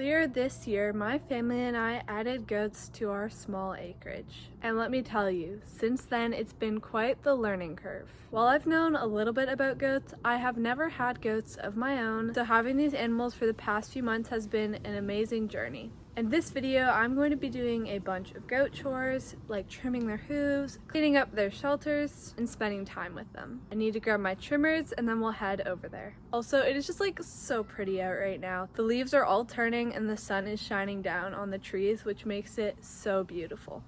Earlier this year, my family and I added goats to our small acreage. And let me tell you, since then it's been quite the learning curve. While I've known a little bit about goats, I have never had goats of my own, so having these animals for the past few months has been an amazing journey. In this video, I'm going to be doing a bunch of goat chores, like trimming their hooves, cleaning up their shelters, and spending time with them. I need to grab my trimmers and then we'll head over there. Also, it is just like so pretty out right now. The leaves are all turning and the sun is shining down on the trees, which makes it so beautiful.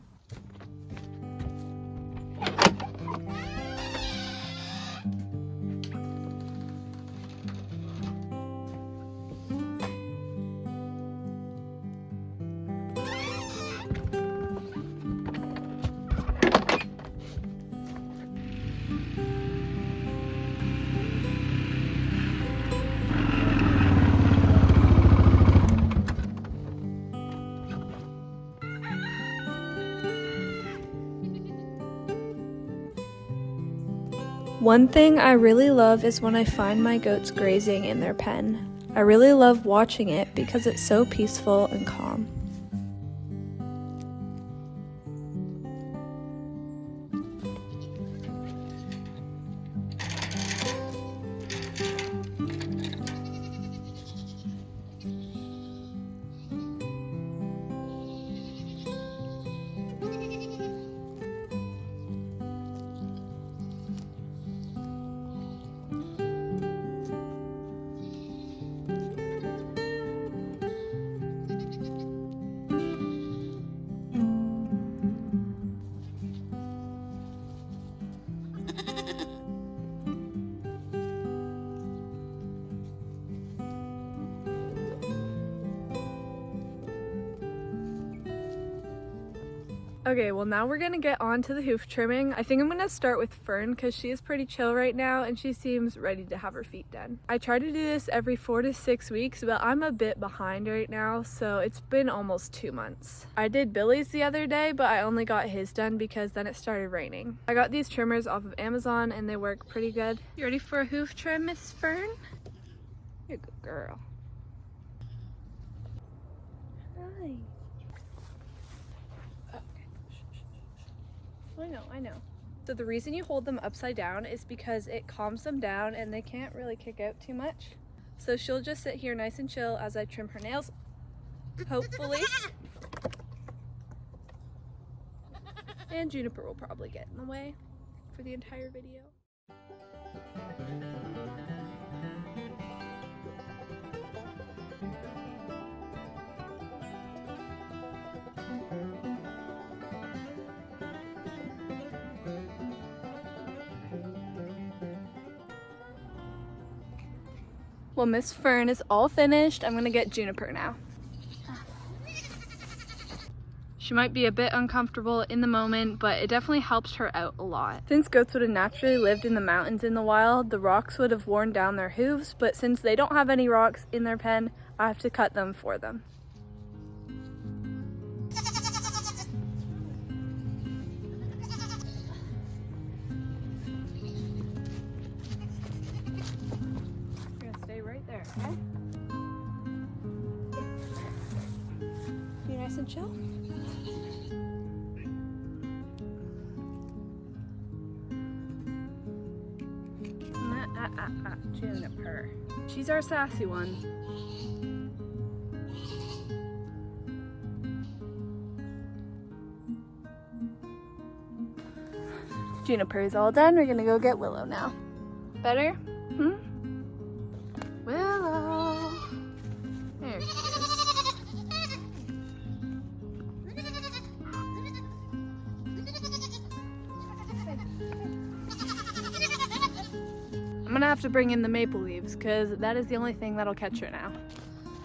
One thing I really love is when I find my goats grazing in their pen. I really love watching it because it's so peaceful and calm. Okay, well now we're gonna get on to the hoof trimming. I think I'm gonna start with Fern because she is pretty chill right now and she seems ready to have her feet done. I try to do this every 4 to 6 weeks, but I'm a bit behind right now, so it's been almost 2 months. I did Billy's the other day, but I only got his done because then it started raining. I got these trimmers off of Amazon and they work pretty good. You ready for a hoof trim, Miss Fern? You're a good girl. Hi. I know. So the reason you hold them upside down is because it calms them down and they can't really kick out too much. So she'll just sit here nice and chill as I trim her nails, hopefully. And Juniper will probably get in the way for the entire video. Well, Miss Fern is all finished. I'm gonna get Juniper now. She might be a bit uncomfortable in the moment, but it definitely helps her out a lot. Since goats would have naturally lived in the mountains in the wild, the rocks would have worn down their hooves, but since they don't have any rocks in their pen, I have to cut them for them. Okay. Be nice and chill. Juniper. She's our sassy one. Juniper is all done. We're gonna go get Willow now. Better? Hmm? Willow. There she is. I'm gonna have to bring in the maple leaves because that is the only thing that'll catch her now.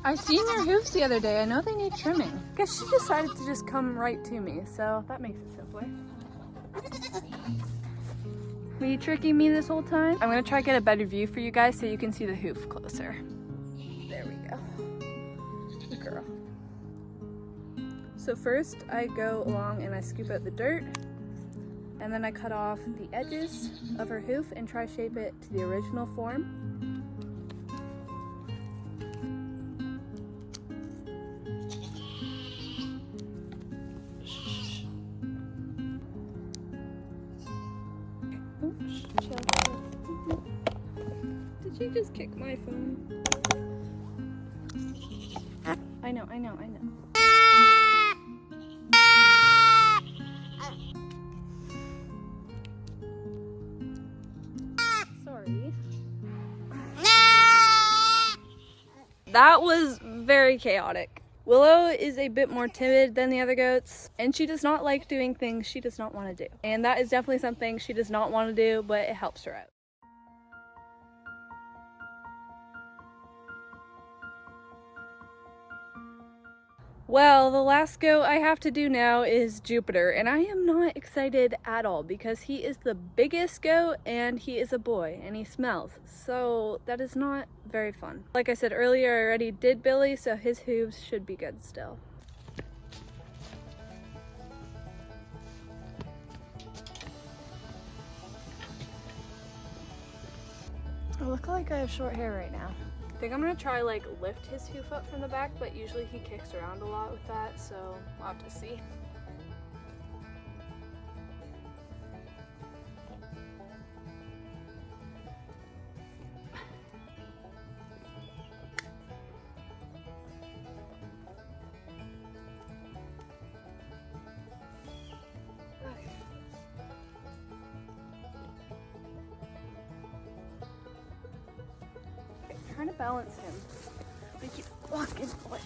I seen their hoofs the other day. I know they need trimming. Guess she decided to just come right to me, so that makes it simpler. Were you tricking me this whole time? I'm gonna try to get a better view for you guys so you can see the hoof closer. There we go. Good girl. So first I go along and I scoop out the dirt, and then I cut off the edges of her hoof and try shape it to the original form. Chill. Did you just kick my phone? I know. Sorry. That was very chaotic. Willow is a bit more timid than the other goats, and she does not like doing things she does not want to do. And that is definitely something she does not want to do, but it helps her out. Well, the last goat I have to do now is Jupiter, and I am not excited at all because he is the biggest goat and he is a boy and he smells, so that is not very fun. Like I said earlier, I already did Billy, so his hooves should be good still. I look like I have short hair right now. I think I'm gonna try like lift his hoof up from the back, but usually he kicks around a lot with that, so we'll have to see. Trying to balance him. We keep walking away.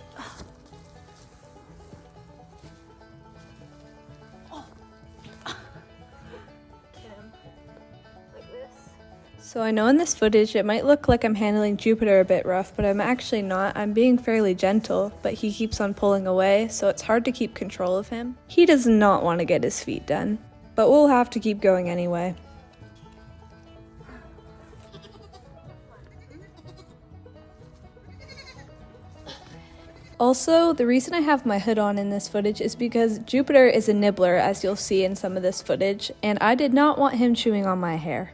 Oh. Get him like this. So I know in this footage it might look like I'm handling Jupiter a bit rough, but I'm actually not. I'm being fairly gentle, but he keeps on pulling away, so it's hard to keep control of him. He does not want to get his feet done, but we'll have to keep going anyway. Also, the reason I have my hood on in this footage is because Jupiter is a nibbler, as you'll see in some of this footage, and I did not want him chewing on my hair.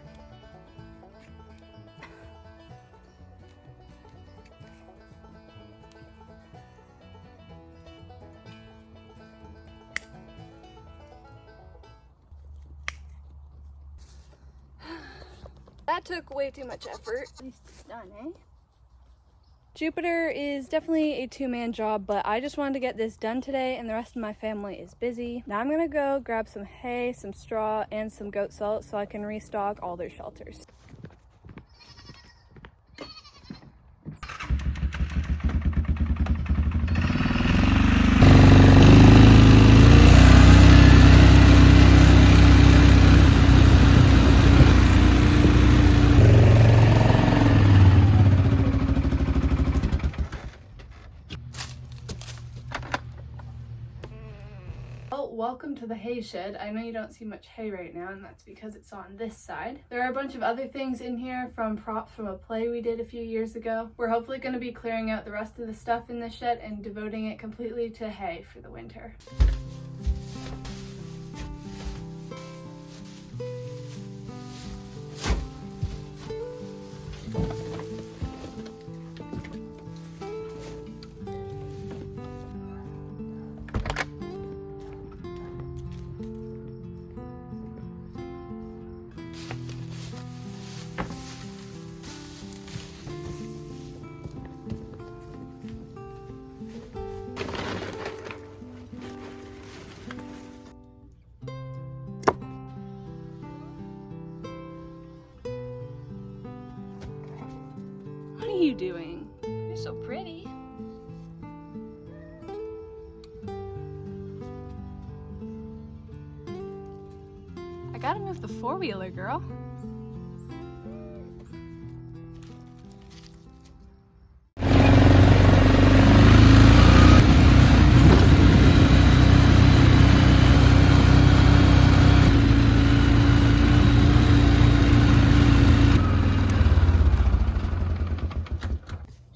That took way too much effort. At least it's done, eh? Jupiter is definitely a two-man job, but I just wanted to get this done today and the rest of my family is busy. Now I'm gonna go grab some hay, some straw, and some goat salt so I can restock all their shelters. Welcome to the hay shed. I know you don't see much hay right now, and that's because it's on this side. There are a bunch of other things in here from props from a play we did a few years ago. We're hopefully going to be clearing out the rest of the stuff in the shed and devoting it completely to hay for the winter. What are you doing? You're so pretty. I gotta move the four-wheeler, girl.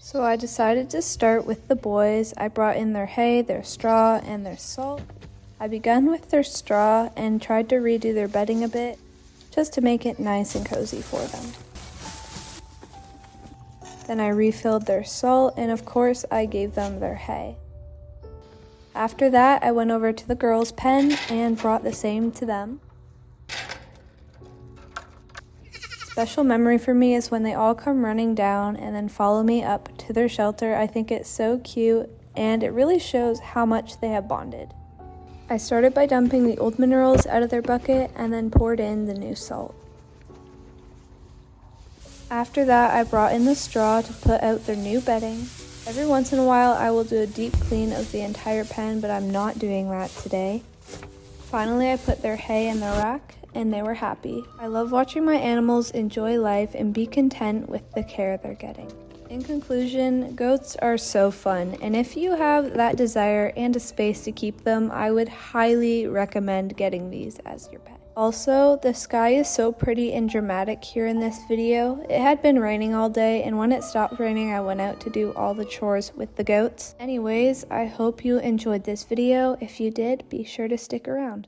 So I decided to start with the boys. I brought in their hay, their straw, and their salt. I began with their straw and tried to redo their bedding a bit, just to make it nice and cozy for them. Then I refilled their salt, and of course I gave them their hay. After that, I went over to the girls' pen and brought the same to them. special memory for me is when they all come running down and then follow me up to their shelter. I think it's so cute and it really shows how much they have bonded. I started by dumping the old minerals out of their bucket and then poured in the new salt. After that, I brought in the straw to put out their new bedding. Every once in a while, I will do a deep clean of the entire pen, but I'm not doing that today. Finally, I put their hay in the rack, and they were happy. I love watching my animals enjoy life and be content with the care they're getting. In conclusion, goats are so fun, and if you have that desire and a space to keep them, I would highly recommend getting these as your pet. Also, the sky is so pretty and dramatic here in this video. It had been raining all day, and when it stopped raining, I went out to do all the chores with the goats. Anyways, I hope you enjoyed this video. If you did, be sure to stick around.